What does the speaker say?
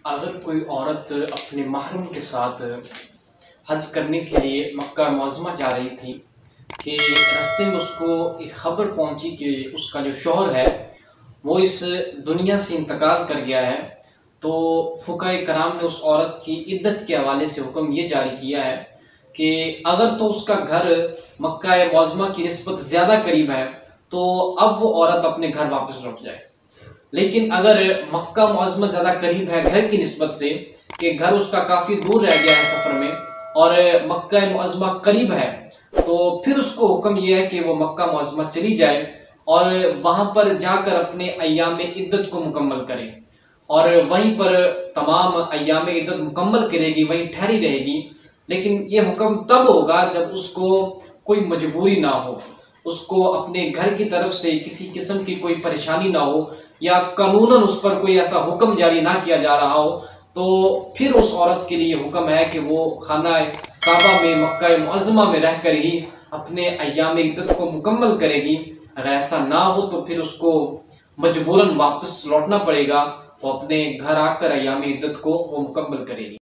अगर कोई औरत अपने महरम के साथ हज करने के लिए मक्का मुअज़्ज़मा जा रही थी कि रास्ते में उसको एक ख़बर पहुंची कि उसका जो शौहर है वो इस दुनिया से इंतकाल कर गया है। तो फ़ुक़हा कराम ने उस औरत की इद्दत के हवाले से हुक्म ये जारी किया है कि अगर तो उसका घर मक्का मुअज़्ज़मा की निस्बत ज़्यादा करीब है तो अब वो औरत अपने घर वापस लौट जाए। लेकिन अगर मक्का मुअज़्ज़मा ज़्यादा करीब है घर की निस्बत से कि घर उसका काफ़ी दूर रह गया है सफ़र में और मक्का मुअज़्ज़मा करीब है, तो फिर उसको हुक्म यह है कि वो मक्का मुअज़्ज़मा चली जाए और वहाँ पर जाकर अपने अय्याम इद्दत को मुकम्मल करे और वहीं पर तमाम अय्याम इद्दत मुकम्मल करेगी, वहीं ठहरी रहेगी। लेकिन ये हुक्म तब होगा जब उसको कोई मजबूरी ना हो, उसको अपने घर की तरफ से किसी किस्म की कोई परेशानी ना हो या कानूनन उस पर कोई ऐसा हुक्म जारी ना किया जा रहा हो, तो फिर उस औरत के लिए हुक्म है कि वो खाना काबा में मक्का मुअज़्ज़मा में रहकर ही अपने अय्याम इद्दत को मुकम्मल करेगी। अगर ऐसा ना हो तो फिर उसको मजबूरन वापस लौटना पड़ेगा, वो अपने घर आकर अय्याम इद्दत को वो मुकम्मल करेगी।